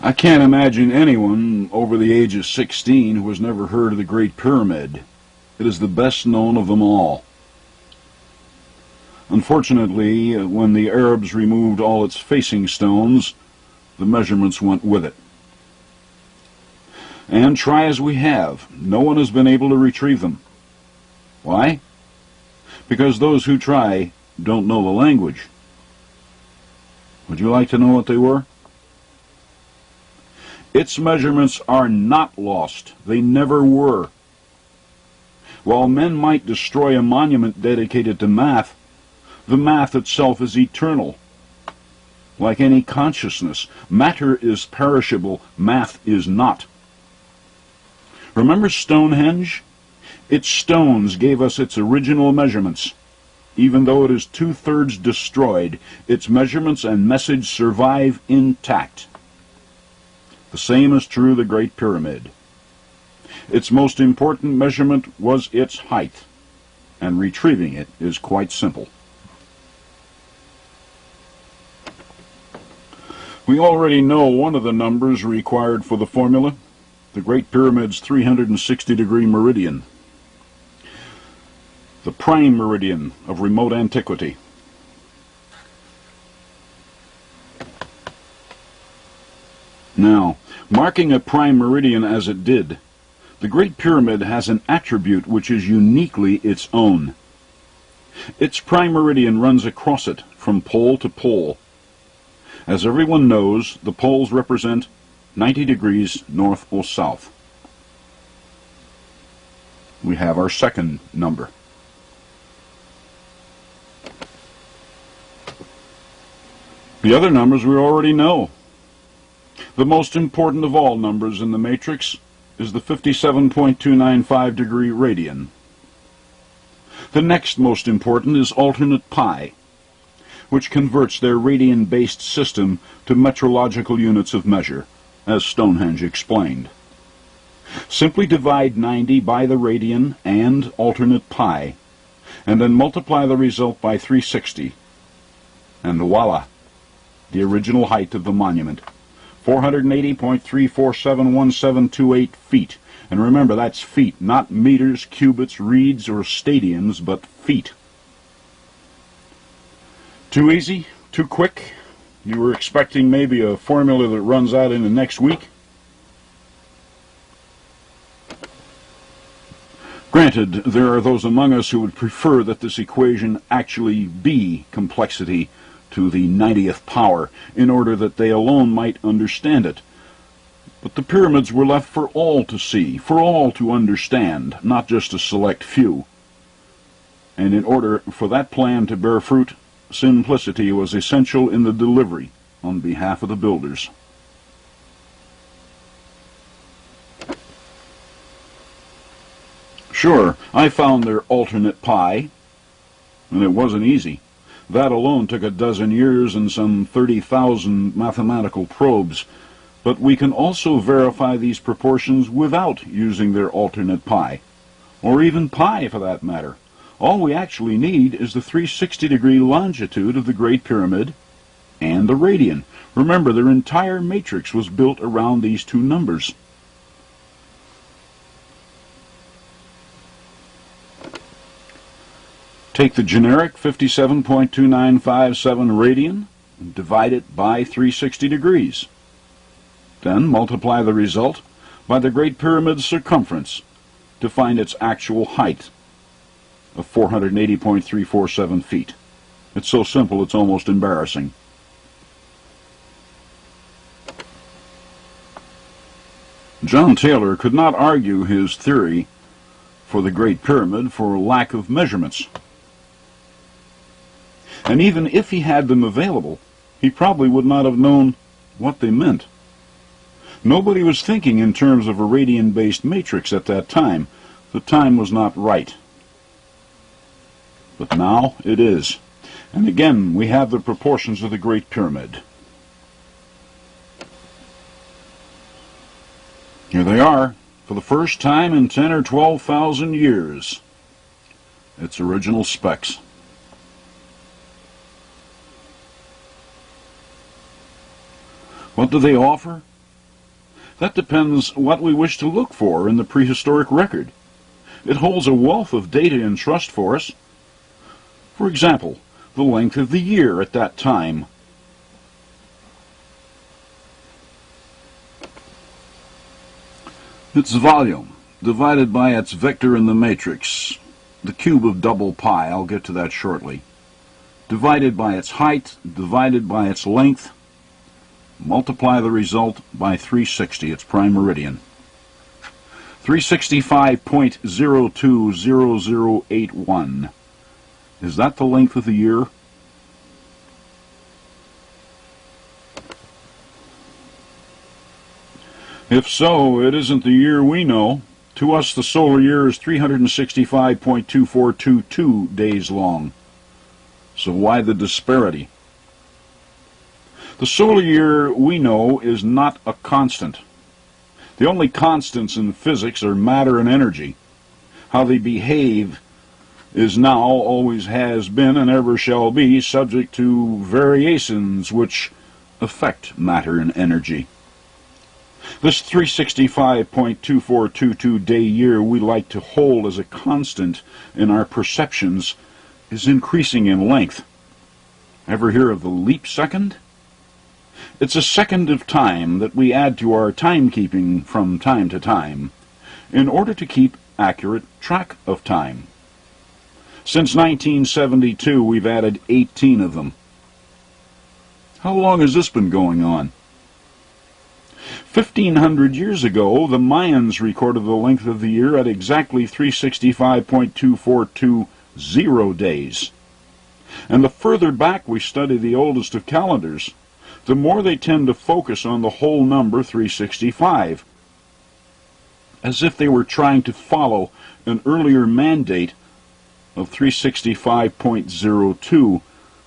I can't imagine anyone over the age of 16 who has never heard of the Great Pyramid. It is the best known of them all. Unfortunately, when the Arabs removed all its facing stones, the measurements went with it. And try as we have, no one has been able to retrieve them. Why? Because those who try don't know the language. Would you like to know what they were? Its measurements are not lost. They never were. While men might destroy a monument dedicated to math, the math itself is eternal. Like any consciousness, matter is perishable, math is not. Remember Stonehenge? Its stones gave us its original measurements. Even though it is 2/3 destroyed, its measurements and message survive intact. The same is true of the Great Pyramid. Its most important measurement was its height, and retrieving it is quite simple. We already know one of the numbers required for the formula, the Great Pyramid's 360-degree meridian, the prime meridian of remote antiquity. Now, marking a prime meridian as it did, the Great Pyramid has an attribute which is uniquely its own. Its prime meridian runs across it from pole to pole. As everyone knows, the poles represent 90 degrees north or south. We have our second number. The other numbers we already know. The most important of all numbers in the matrix is the 57.295 degree radian. The next most important is alternate pi, which converts their radian-based system to metrological units of measure, as Stonehenge explained. Simply divide 90 by the radian and alternate pi, and then multiply the result by 360, and voila, the original height of the monument, 480.3471728 feet. And remember, that's feet, not meters, cubits, reeds, or stadiums, but feet. Too easy? Too quick? You were expecting maybe a formula that runs out in the next week? Granted, there are those among us who would prefer that this equation actually be complexity to the 90th power, in order that they alone might understand it. But the pyramids were left for all to see, for all to understand, not just a select few. And in order for that plan to bear fruit, simplicity was essential in the delivery on behalf of the builders. Sure, I found their alternate pi, and it wasn't easy. That alone took a dozen years and some 30,000 mathematical probes, but we can also verify these proportions without using their alternate pi, or even pi for that matter. All we actually need is the 360-degree longitude of the Great Pyramid and the radian. Remember, their entire matrix was built around these two numbers. Take the generic 57.2957 radian and divide it by 360 degrees. Then multiply the result by the Great Pyramid's circumference to find its actual height of 480.347 feet. It's so simple it's almost embarrassing. John Taylor could not argue his theory for the Great Pyramid for lack of measurements. And even if he had them available, he probably would not have known what they meant. Nobody was thinking in terms of a radian-based matrix at that time. The time was not right. But now it is. And again, we have the proportions of the Great Pyramid. Here they are, for the first time in 10 or 12,000 years. Its original specs. What do they offer? That depends what we wish to look for in the prehistoric record. It holds a wealth of data in trust for us. For example, the length of the year at that time. Its volume, divided by its vector in the matrix, the cube of double pi, I'll get to that shortly, divided by its height, divided by its length, multiply the result by 360, its prime meridian. 365.020081. Is that the length of the year? If so, it isn't the year we know. To us, the solar year is 365.2422 days long. So why the disparity? The solar year we know is not a constant. The only constants in physics are matter and energy. How they behave is now, always has been, and ever shall be subject to variations which affect matter and energy. This 365.2422 day year we like to hold as a constant in our perceptions is increasing in length. Ever hear of the leap second? It's a second of time that we add to our timekeeping from time to time in order to keep accurate track of time. Since 1972, we've added 18 of them. How long has this been going on? 1,500 years ago, the Mayans recorded the length of the year at exactly 365.2420 days. And the further back we study the oldest of calendars, the more they tend to focus on the whole number 365, as if they were trying to follow an earlier mandate of 365.02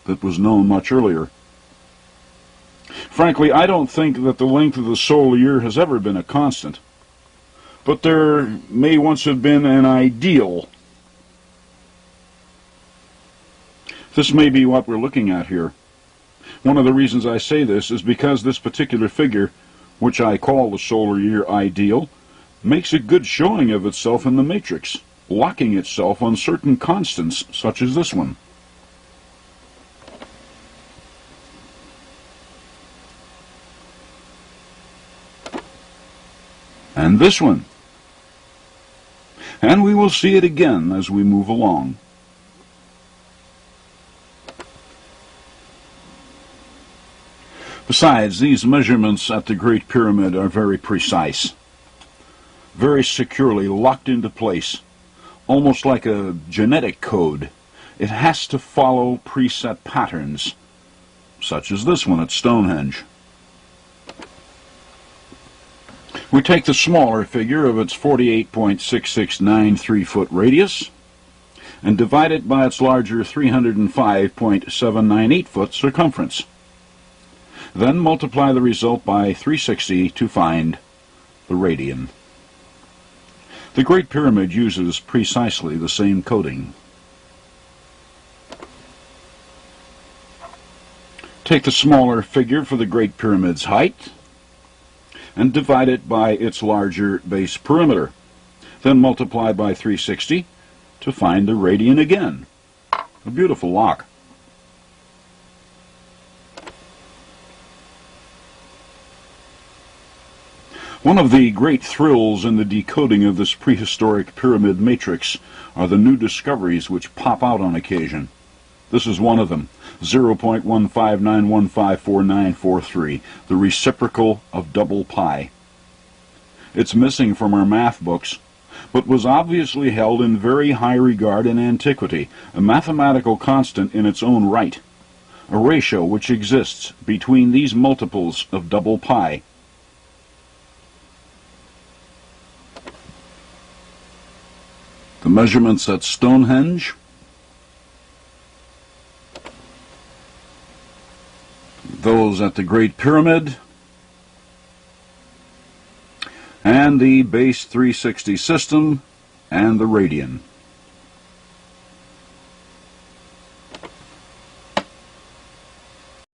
that was known much earlier. Frankly, I don't think that the length of the solar year has ever been a constant, but there may once have been an ideal. This may be what we're looking at here. One of the reasons I say this is because this particular figure, which I call the solar year ideal, makes a good showing of itself in the matrix, locking itself on certain constants such as this one. And this one. And we will see it again as we move along. Besides, these measurements at the Great Pyramid are very precise, very securely locked into place, almost like a genetic code. It has to follow preset patterns, such as this one at Stonehenge. We take the smaller figure of its 48.6693 foot radius and divide it by its larger 305.798 foot circumference. Then multiply the result by 360 to find the radian. The Great Pyramid uses precisely the same coding. Take the smaller figure for the Great Pyramid's height and divide it by its larger base perimeter. Then multiply by 360 to find the radian again. A beautiful lock. One of the great thrills in the decoding of this prehistoric pyramid matrix are the new discoveries which pop out on occasion. This is one of them, 0.159154943, the reciprocal of double pi. It's missing from our math books, but was obviously held in very high regard in antiquity, a mathematical constant in its own right, a ratio which exists between these multiples of double pi. The measurements at Stonehenge, those at the Great Pyramid, and the base 360 system, and the radian.